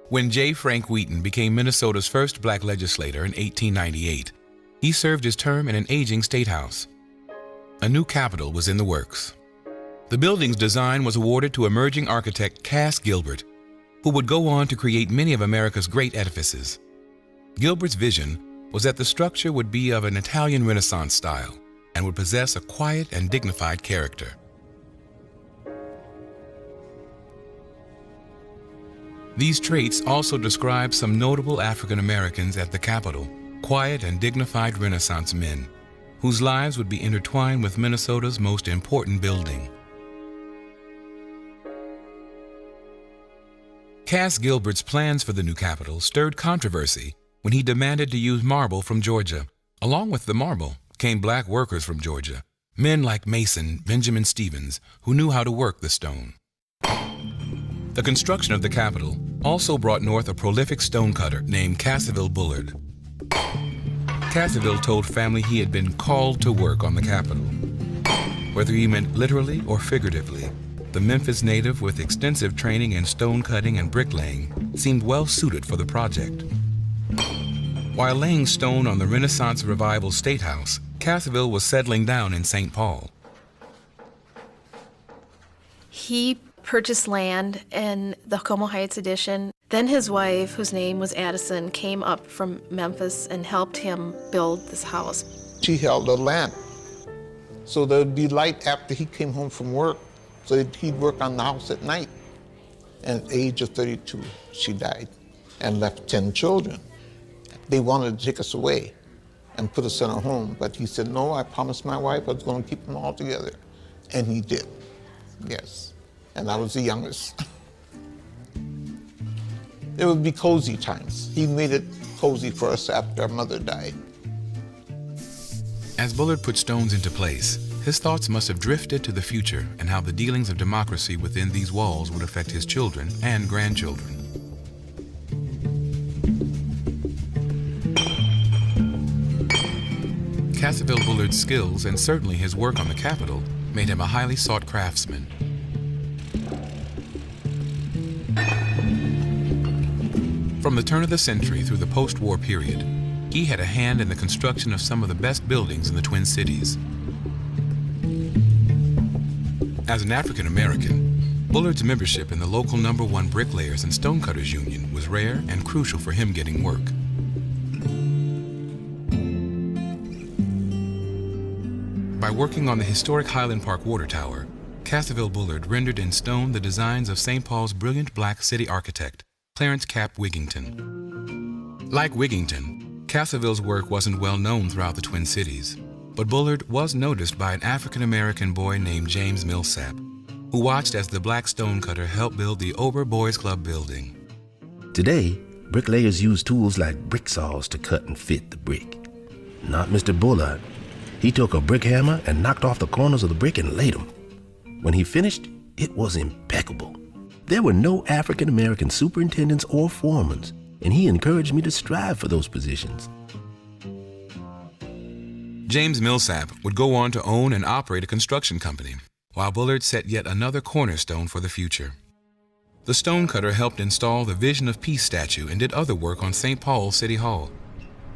When J. Frank Wheaton became Minnesota's first black legislator in 1898, he served his term in an aging state house. A new capitol was in the works. The building's design was awarded to emerging architect Cass Gilbert, who would go on to create many of America's great edifices. Gilbert's vision was that the structure would be of an Italian Renaissance style and would possess a quiet and dignified character. These traits also describe some notable African Americans at the Capitol, quiet and dignified Renaissance men, whose lives would be intertwined with Minnesota's most important building. Cass Gilbert's plans for the new Capitol stirred controversy when he demanded to use marble from Georgia. Along with the marble came black workers from Georgia, men like Mason, Benjamin Stevens, who knew how to work the stone. The construction of the Capitol also brought north a prolific stonecutter named Casiville Bullard. Casiville told family he had been called to work on the Capitol. Whether he meant literally or figuratively, the Memphis native with extensive training in stone cutting and bricklaying seemed well suited for the project. While laying stone on the Renaissance Revival State House, Casiville was settling down in St. Paul. He purchased land in the Como Heights addition. Then his wife, whose name was Addison, came up from Memphis and helped him build this house. She held a lamp, so there'd be light after he came home from work, so he'd work on the house at night. And at the age of 32, she died and left 10 children. They wanted to take us away and put us in a home, but he said, no, I promised my wife I was going to keep them all together. And he did, yes. And I was the youngest. It would be cozy times. He made it cozy for us after our mother died. As Bullard put stones into place, his thoughts must have drifted to the future and how the dealings of democracy within these walls would affect his children and grandchildren. Casiville Bullard's skills, and certainly his work on the Capitol, made him a highly sought craftsman. From the turn of the century through the post-war period, he had a hand in the construction of some of the best buildings in the Twin Cities. As an African American, Bullard's membership in the local No. 1 Bricklayers and Stonecutters Union was rare and crucial for him getting work. By working on the historic Highland Park Water Tower, Casiville Bullard rendered in stone the designs of St. Paul's brilliant black city architect, Clarence Cap Wigington. Like Wigington, Casiville's work wasn't well known throughout the Twin Cities, but Bullard was noticed by an African-American boy named James Millsap, who watched as the black stonecutter helped build the Ober Boys Club building. Today, bricklayers use tools like brick saws to cut and fit the brick. Not Mr. Bullard. He took a brick hammer and knocked off the corners of the brick and laid them. When he finished, it was impeccable. There were no African-American superintendents or foremen, and he encouraged me to strive for those positions. James Millsap would go on to own and operate a construction company, while Bullard set yet another cornerstone for the future. The stonecutter helped install the Vision of Peace statue and did other work on St. Paul City Hall,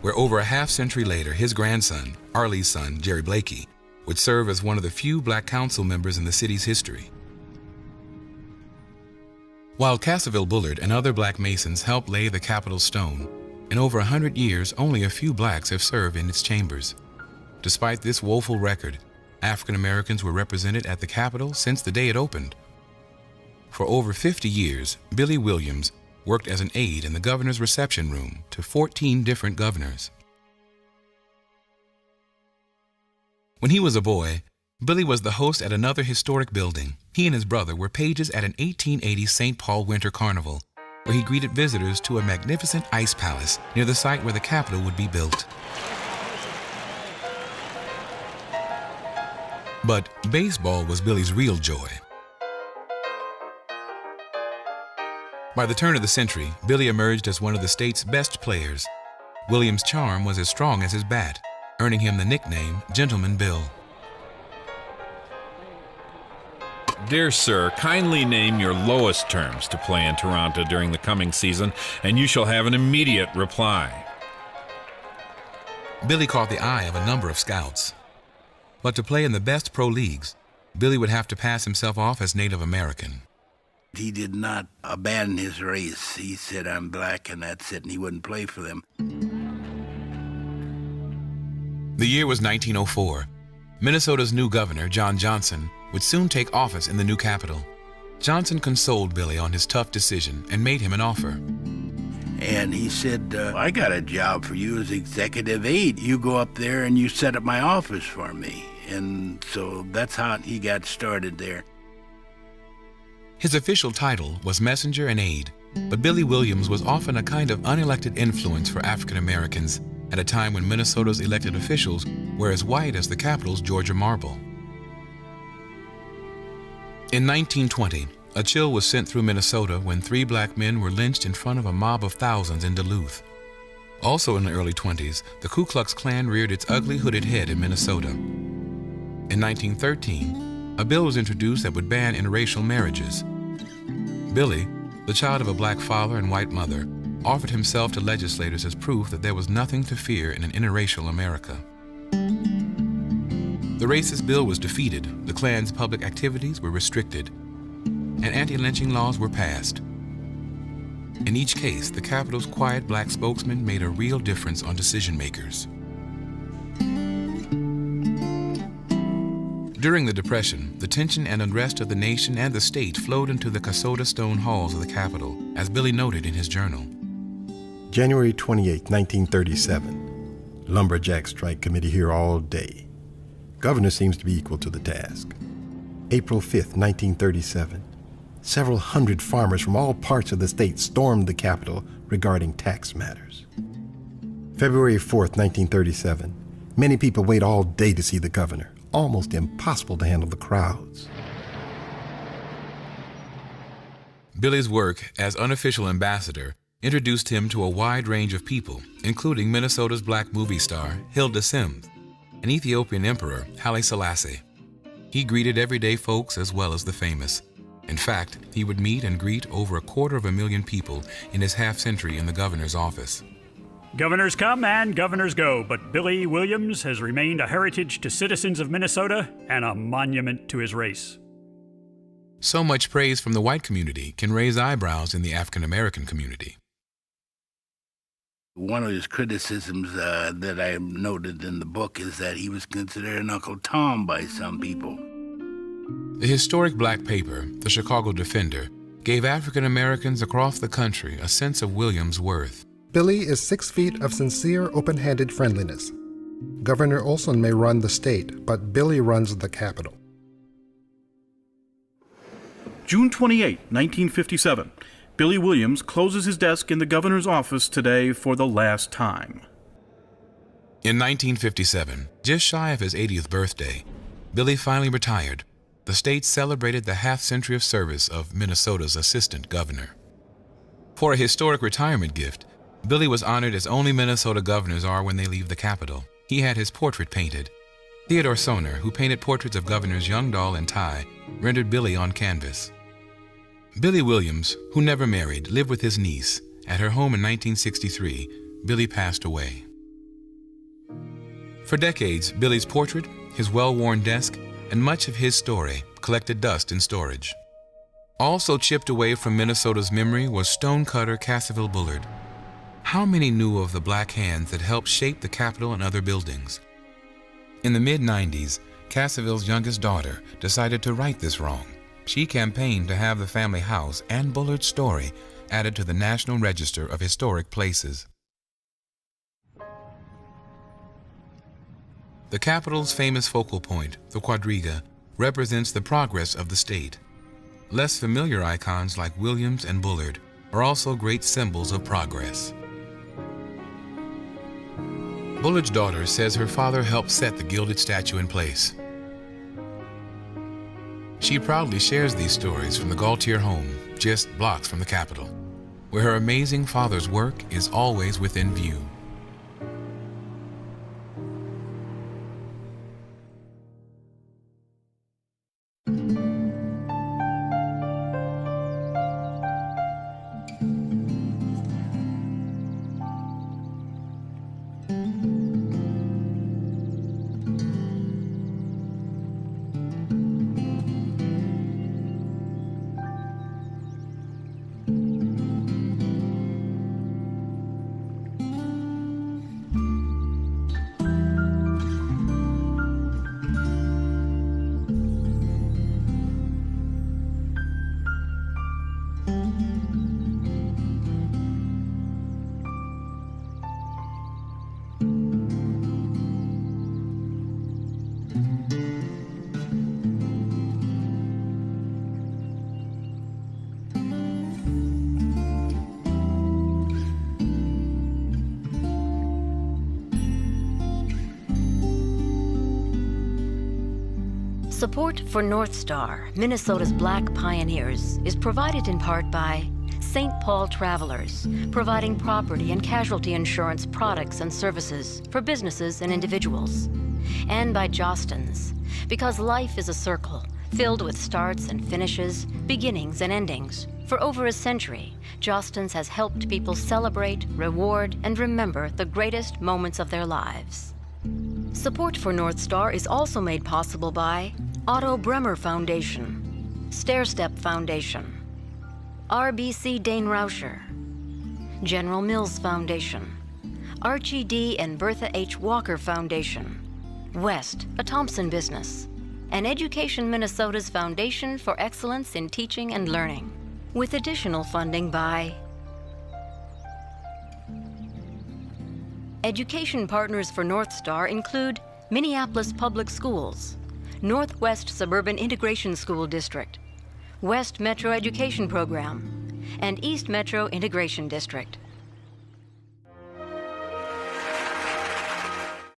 where over a half-century later, his grandson, Arlie's son, Jerry Blakey, would serve as one of the few black council members in the city's history. While Casiville Bullard and other black masons helped lay the Capitol stone, in over 100 years, only a few blacks have served in its chambers. Despite this woeful record, African Americans were represented at the Capitol since the day it opened. For over 50 years, Billy Williams worked as an aide in the governor's reception room to 14 different governors. When he was a boy, Billy was the host at another historic building. He and his brother were pages at an 1880 St. Paul Winter Carnival, where he greeted visitors to a magnificent ice palace near the site where the Capitol would be built. But baseball was Billy's real joy. By the turn of the century, Billy emerged as one of the state's best players. Williams' charm was as strong as his bat, earning him the nickname Gentleman Bill. Dear sir, kindly name your lowest terms to play in Toronto during the coming season, and you shall have an immediate reply. Billy caught the eye of a number of scouts. But to play in the best pro leagues, Billy would have to pass himself off as Native American. He did not abandon his race. He said, I'm black and that's it, and he wouldn't play for them. The year was 1904. Minnesota's new governor, John Johnson, would soon take office in the new capital. Johnson consoled Billy on his tough decision and made him an offer. And he said, I got a job for you as executive aide. You go up there and you set up my office for me. And so that's how he got started there. His official title was messenger and aide, but Billy Williams was often a kind of unelected influence for African Americans at a time when Minnesota's elected officials were as white as the capital's Georgia marble. In 1920, a chill was sent through Minnesota when 3 black men were lynched in front of a mob of thousands in Duluth. Also in the early 20s, the Ku Klux Klan reared its ugly hooded head in Minnesota. In 1913, a bill was introduced that would ban interracial marriages. Billy, the child of a black father and white mother, offered himself to legislators as proof that there was nothing to fear in an interracial America. The racist bill was defeated, the Klan's public activities were restricted, and anti-lynching laws were passed. In each case, the capital's quiet black spokesman made a real difference on decision makers. During the Depression, the tension and unrest of the nation and the state flowed into the Kasota stone halls of the Capitol, as Billy noted in his journal. January 28, 1937. Lumberjack strike committee here all day. Governor seems to be equal to the task. April 5, 1937. Several hundred farmers from all parts of the state stormed the Capitol regarding tax matters. February 4, 1937. Many people wait all day to see the governor. Almost impossible to handle the crowds. Billy's work as unofficial ambassador introduced him to a wide range of people, including Minnesota's black movie star Hilda Sims and Ethiopian Emperor Haile Selassie. He greeted everyday folks as well as the famous. In fact, he would meet and greet over 250,000 people in his half-century in the governor's office. Governors come and governors go, but Billy Williams has remained a heritage to citizens of Minnesota and a monument to his race. So much praise from the white community can raise eyebrows in the African American community. One of his criticisms that I noted in the book is that he was considered an Uncle Tom by some people. The historic black paper, the Chicago Defender, gave African Americans across the country a sense of Williams' worth. Billy is 6 feet of sincere, open-handed friendliness. Governor Olson may run the state, but Billy runs the Capitol. June 28, 1957. Billy Williams closes his desk in the governor's office today for the last time. In 1957, just shy of his 80th birthday, Billy finally retired. The state celebrated the half-century of service of Minnesota's assistant governor. For a historic retirement gift, Billy was honored as only Minnesota governors are when they leave the Capitol. He had his portrait painted. Theodore Soner, who painted portraits of Governors Youngdahl and Tye, rendered Billy on canvas. Billy Williams, who never married, lived with his niece. At her home in 1963, Billy passed away. For decades, Billy's portrait, his well-worn desk, and much of his story collected dust in storage. Also chipped away from Minnesota's memory was stonecutter Casiville Bullard. How many knew of the black hands that helped shape the Capitol and other buildings? In the mid-90s, Casiville's youngest daughter decided to right this wrong. She campaigned to have the family house and Bullard's story added to the National Register of Historic Places. The Capitol's famous focal point, the quadriga, represents the progress of the state. Less familiar icons like Williams and Bullard are also great symbols of progress. Bullard's daughter says her father helped set the gilded statue in place. She proudly shares these stories from the Gaultier home, just blocks from the Capitol, where her amazing father's work is always within view. Support for North Star, Minnesota's Black Pioneers, is provided in part by St. Paul Travelers, providing property and casualty insurance products and services for businesses and individuals. And by Jostens, because life is a circle filled with starts and finishes, beginnings and endings. For over a century, Jostens has helped people celebrate, reward, and remember the greatest moments of their lives. Support for North Star is also made possible by Otto Bremer Foundation, Stairstep Foundation, RBC Dane Rauscher, General Mills Foundation, Archie D. and Bertha H. Walker Foundation, West, a Thompson business, and Education Minnesota's Foundation for Excellence in Teaching and Learning, with additional funding by Education partners for North Star include Minneapolis Public Schools, Northwest Suburban Integration School District, West Metro Education Program, and East Metro Integration District.